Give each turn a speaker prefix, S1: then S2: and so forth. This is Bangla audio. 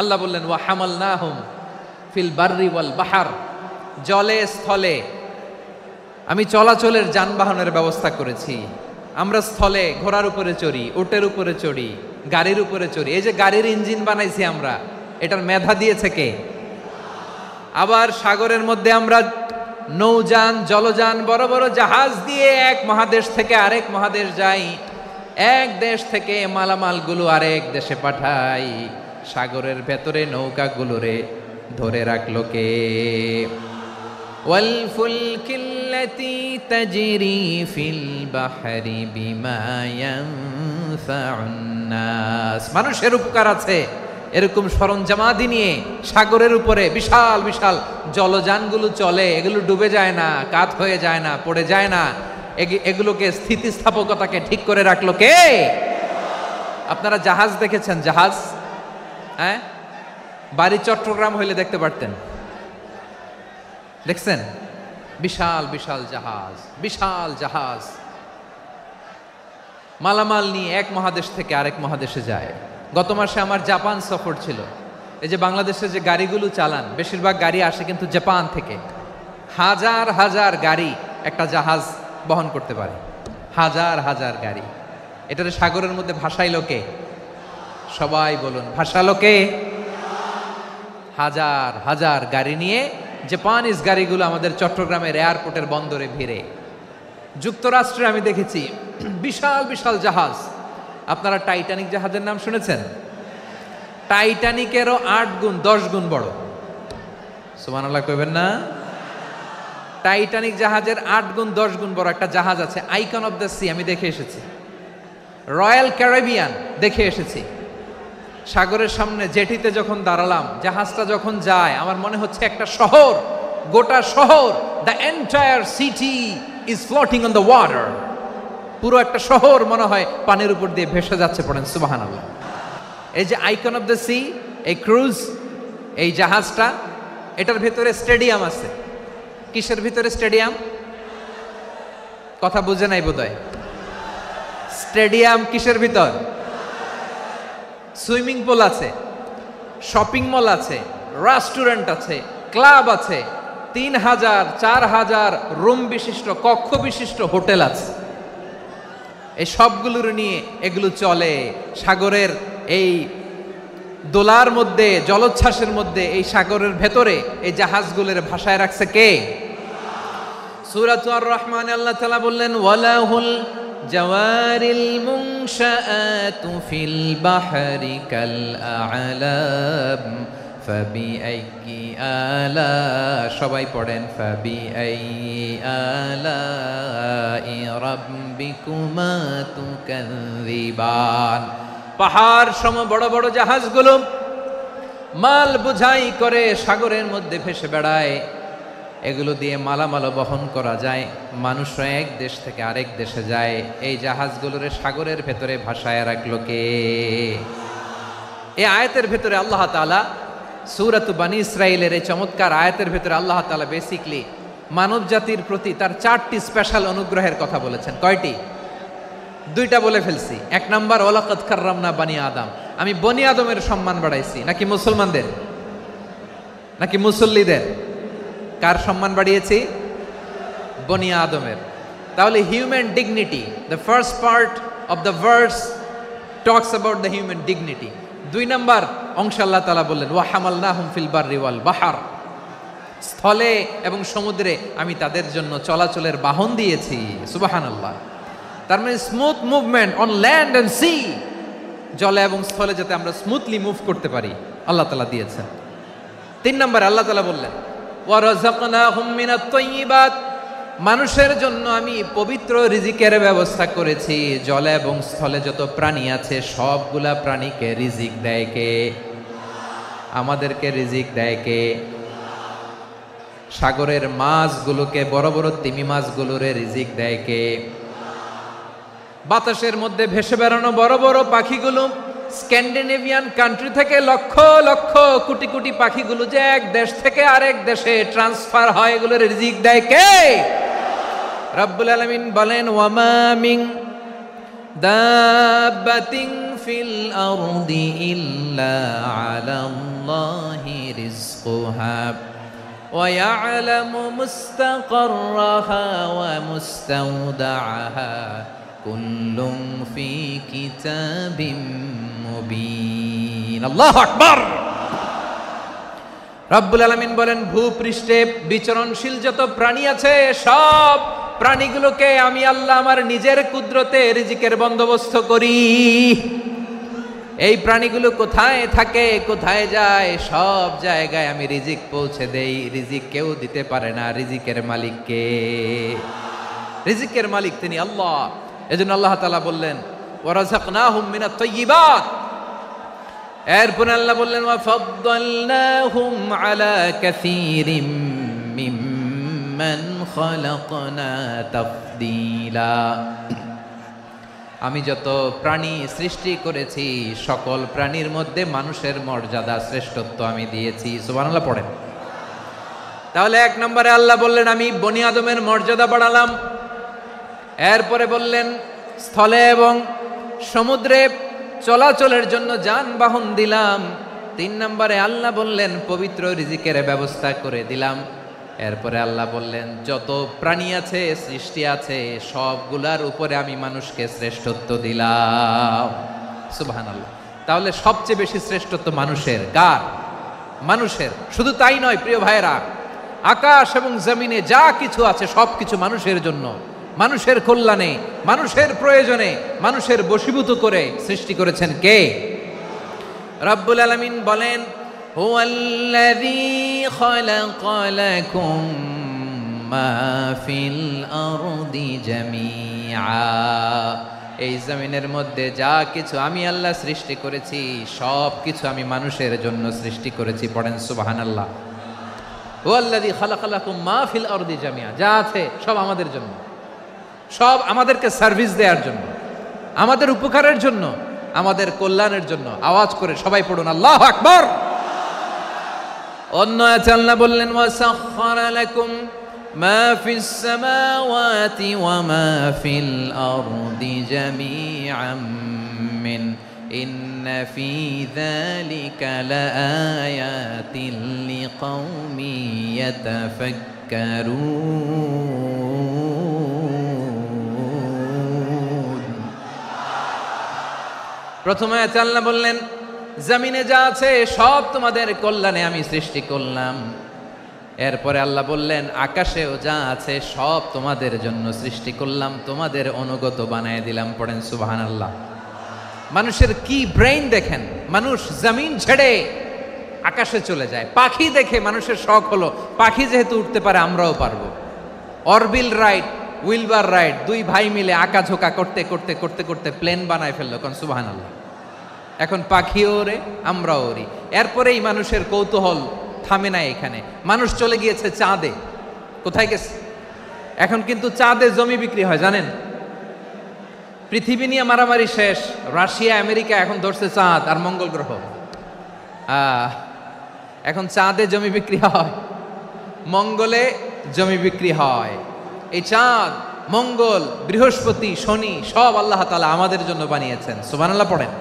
S1: আল্লাহ বললেন ওয়া হামালনাহুম ফিল বাররি ওয়াল বাহার, জলে স্থলে আমি চলাচলের যানবাহনের ব্যবস্থা করেছি। আমরা স্থলে ঘোড়ার উপরে চড়ি, উটের উপরে চড়ি, গাড়ির উপরে চড়ি। এই যে গাড়ির ইঞ্জিন বানাইছি আমরা, এটার মেধা দিয়েছে কে? আবার সাগরের মধ্যে আমরা নৌযান, জলযান, বড় বড় জাহাজ দিয়ে এক মহাদেশ থেকে আরেক মহাদেশ যাই, এক দেশ থেকে মালামালগুলো আরেক দেশে পাঠাই। সাগরের ভেতরে নৌকাগুলোরে ধরে রাখলো কে? ওয়াল ফুলকিল্লাতী তাজরি ফিল বাহরি বিমা ইয়ানফাউন নাস। মানুষের উপকার আছে এরকম সরঞ্জামাদি নিয়ে সাগরের উপরে বিশাল বিশাল জলযানগুলো চলে। এগুলো ডুবে যায় না, কাত হয়ে যায় না, পড়ে যায় না। এগুলোকে স্থিতিস্থাপকতাকে ঠিক করে রাখলো কে? আপনারা জাহাজ দেখেছেন? জাহাজ, হ্যাঁ, বাড়ি চট্টগ্রাম হইলে দেখতে পারতেন। দেখছেন? বিশাল বিশাল জাহাজ, বিশাল জাহাজ মালামাল নিয়ে এক মহাদেশ থেকে আরেক মহাদেশে যায়। গত মাসে আমার জাপান সফর ছিল। এই যে বাংলাদেশে যে গাড়িগুলো চালান, বেশিরভাগ গাড়ি আসে কিন্তু জাপান থেকে। হাজার হাজার গাড়ি একটা জাহাজ বহন করতে পারে, হাজার হাজার গাড়ি। এটারে সাগরের মধ্যে ভাসাইলো কে? সবাই বলুন, ভাসালো কে? হাজার হাজার গাড়ি নিয়ে জাপানিজ গাড়িগুলো আমাদের চট্টগ্রামের এয়ারপোর্টের বন্দরে ভিড়ে। যুক্তরাষ্ট্রে আমি দেখেছি বিশাল বিশাল জাহাজ। আপনারা টাইটানিক জাহাজের নাম শুনেছেন? টাইটানিকেরও 8 গুণ 10 গুণ বড়। সুবহানাল্লাহ কইবেন না? টাইটানিক জাহাজের 8 গুণ 10 গুণ বড় একটা জাহাজ আছে, আইকন অফ দ্য সি, আমি দেখে এসেছি। রয়্যাল ক্যারিবিয়ান দেখে এসেছি। সাগরের সামনে জেটিতে যখন দাঁড়ালাম, জাহাজটা যখন যায়, আমার মনে হচ্ছে একটা শহর, গোটা শহর, the entire city is floating on the water. পুরো একটা শহর মনে হয় পানির উপর দিয়ে ভেসে যাচ্ছে। পড়েন সুবহানাল্লাহ। এই যে আইকন অফ দ্য সি, এই ক্রুজ, এই জাহাজটা, এটার ভিতরে স্টেডিয়াম আছে। কিসের ভিতরে স্টেডিয়াম? কথা বুঝে নাই বোধহয়। স্টেডিয়াম কিসের ভিতর? সুইমিং পুল আছে, শপিং মল আছে, রেস্টুরেন্ট আছে, ক্লাব আছে, 3000 4000 রুম বিশিষ্ট, কক্ষ বিশিষ্ট হোটেল আছে। এই সবগুলোর নিয়ে এগুলো চলে সাগরের এই দোলার মধ্যে, জলোচ্ছ্বাসের মধ্যে। এই সাগরের ভেতরে এই জাহাজগুলোর ভাষায় রাখছে কে? সূরাতুর রহমানে আল্লাহ তাআলা বললেন ওয়ালাহুল জাওয়ারিল মুনশাআতু ফিল বাহরি কাল আ'লাম ফাবিআইয়ি আলা, সবাই পড়েন ফাবিআইয়ি আলাই রাব্বিকুমা তুকাযযিবান। পাহাড় সম বড় বড় জাহাজগুলো মাল বোঝাই করে সাগরের মধ্যে ভেসে বেড়ায়। এগুলো দিয়ে মালামাল বহন করা যায়, মানুষরা এক দেশ থেকে আরেক দেশে যায়। এই জাহাজগুলোরে সাগরের ভেতরে ভাসায় রাখলো কে? এই আয়াতের ভেতরে আল্লাহ তাআলা সূরাত বানী ইসরাঈলের এই চমৎকার আয়াতের ভেতরে আল্লাহ তাআলা বেসিকলি মানব জাতির প্রতি তার 4টি স্পেশাল অনুগ্রহের কথা বলেছেন। কয়টি? 2টা বলে ফেলছি। 1 নাম্বার ওয়ালাকাদ কাররামনা বানি আদম, আমি বনি আদমের সম্মান বাড়াইছি। নাকি মুসলমানদের? নাকি মুসল্লিদের? কার সম্মান বাড়িয়েছি? বনি আদমের। তাহলে human dignity, the first part of the verse talks about the human dignity. 2 number অংশ আল্লাহ তাআলা বললেন ওয়া হামালনাহুম ফিল বাররি ওয়াল বাহর, স্থলে এবং সমুদ্রে আমি তাদের জন্য চলাচলের বাহন দিয়েছি। সুবহানাল্লাহ। তার মানে smooth movement on land and sea, জলে এবং স্থলে যাতে আমরা স্মুথলি মুভ করতে পারি আল্লাহ তাআলা দিয়েছেন। 3 নাম্বার আল্লাহ তাআলা বললেন ওয়া রাযাকনাহুম মিনাত তাইয়্যিবাত, মানুষের জন্য আমি পবিত্র রিজিকের ব্যবস্থা করেছি। জলে এবং স্থলে যত প্রাণী আছে সবগুলা প্রাণীকে রিজিক দেয় কে? আমাদেরকে রিজিক দেয় কে? সাগরের মাছগুলোকে, বড় বড় তিমি মাছগুলোরে রিজিক দেয় কে? বাতাসের মধ্যে ভেসে বেড়ানো বড় বড় পাখিগুলো, স্ক্যান্ডিনেভিয়ান কান্ট্রি থেকে লক্ষ লক্ষ কোটি কোটি পাখিগুলো যে এক দেশ থেকে আরেক দেশে ট্রান্সফার হয়, এগুলোর রিজিক দেয় কে? রব্বুল আলামিন বলেন ওয়ামা মিন দাব্বাতিন ফিল আরদি ইল্লা আলাল্লাহি রিজকুহা ওয়া ইয়ালামু মুস্তাকাররাহা ওয়া মুস্তাওদাআহা কুল্লুম ফি কিতাবিম মুবিন। আল্লাহু আকবার। রব্বুল আলামিন বলেন, ভূপৃষ্ঠে বিচরণশীল যত প্রাণী আছে সব প্রাণীগুলোকে আমি আল্লাহ আমার নিজের কুদরতে রিজিকের বন্দোবস্ত করি। এই প্রাণীগুলো কোথায় থাকে, কোথায় যায়, সব জায়গায় আমি রিজিক পৌঁছে দেই। রিজিক কেউ দিতে পারে না, রিজিকের মালিক কে? রিজিকের মালিক তিনি আল্লাহ। এজন্য আল্লাহ তাআলা বললেন, ওয়ারাযাকনাহুম মিনাত তাইয়্যিবাত। এরপর আল্লাহ বললেন, ওয়া ফাদ্দালনাহুম আলা কাসীরিম মিম্মান খালাকনা তাফদীলা। আমি যত প্রাণী সৃষ্টি করেছি সকল প্রাণীর মধ্যে মানুষের মর্যাদা শ্রেষ্ঠত্ব আমি দিয়েছি। সুবহানাল্লাহ পড়েন। তাহলে এক নম্বরে আল্লাহ বললেন আমি বনি আদমের মর্যাদা বাড়ালাম। এরপরে বললেন স্থলে এবং সমুদ্রে চলাচলের জন্য যানবাহন দিলাম। 3 নম্বরে আল্লাহ বললেন পবিত্র রিজিকের ব্যবস্থা করে দিলাম। এরপরে আল্লাহ বললেন যত প্রাণী আছে, সৃষ্টি আছে, সবগুলার উপরে আমি মানুষকে শ্রেষ্ঠত্ব দিলাম। সুবহানাল্লাহ। তাহলে সবচেয়ে বেশি শ্রেষ্ঠত্ব মানুষের। কার? মানুষের। শুধু তাই নয় প্রিয় ভাইরা, আকাশ এবং জমিনে যা কিছু আছে সবকিছু মানুষের জন্য, মানুষের কল্যাণে, মানুষের প্রয়োজনে, মানুষের বশীভূত করে সৃষ্টি করেছেন কে? রব্বুল আলামিন বলেন, হুয়াল্লাযী খালাকা লাকুম মা ফিল আরদি জামিআ। এই জমিনের মধ্যে যা কিছু আমি আল্লাহ সৃষ্টি করেছি সব কিছু আমি মানুষের জন্য সৃষ্টি করেছি। পড়েন সুবহানাল্লাহ। হুয়াল্লাযী খালাকা লাকুম মা ফিল আরদি জামিআ। যা আছে সব আমাদের জন্য, সব আমাদেরকে সার্ভিস দেওয়ার জন্য, আমাদের উপকারের জন্য, আমাদের কল্যাণের জন্য। আওয়াজ করে সবাই পড়ুন আল্লাহু আকবার। অন্য আয়াতে আল্লাহ বললেন, ওয়াসাখখারা লাকুম মা ফিস সামাওয়াতি ওয়া মা ফিল আরদি জামিআম মিন ইন্না ফি যালিকা লাআয়াতিন লিকাউমি ইয়াতাফাক্কারুন। প্রথমে আয়াতে আল্লাহ বললেন জমিনে যা আছে সব তোমাদের কল্যাণে আমি সৃষ্টি করলাম। এরপরে আল্লাহ বললেন আকাশেও যা আছে সব তোমাদের জন্য সৃষ্টি করলাম, তোমাদের অনুগত বানায় দিলাম। পড়েন সুবহানাল্লাহ। মানুষের কি ব্রেইন দেখেন, মানুষ জমিন ছেড়ে আকাশে চলে যায়। পাখি দেখে মানুষের শখ হলো পাখি যেহেতু উঠতে পারে আমরাও পারবো। অরবিল রাইট, উইলবার রাইট, 2 ভাই মিলে আঁকাঝোঁকা করতে করতে করতে করতে প্লেন বানায় ফেললো। কোন সুবহানাল্লাহ। এখন পাখিও ওরে, আমরাও ওরি। এরপরেই মানুষের কৌতূহল থামে না এখানে। মানুষ চলে গিয়েছে চাঁদে। কোথায় গেছে? এখন কিন্তু চাঁদে জমি বিক্রি হয় জানেন। পৃথিবী নিয়ে মারামারি শেষ। রাশিয়া আমেরিকা এখন ধরছে চাঁদ আর মঙ্গল গ্রহ। এখন চাঁদে জমি বিক্রি হয়, মঙ্গলে জমি বিক্রি হয়। এই চাঁদ, মঙ্গল, বৃহস্পতি, শনি সব আল্লাহ তাআলা আমাদের জন্য বানিয়েছেন। সুবহানাল্লাহ পড়েন।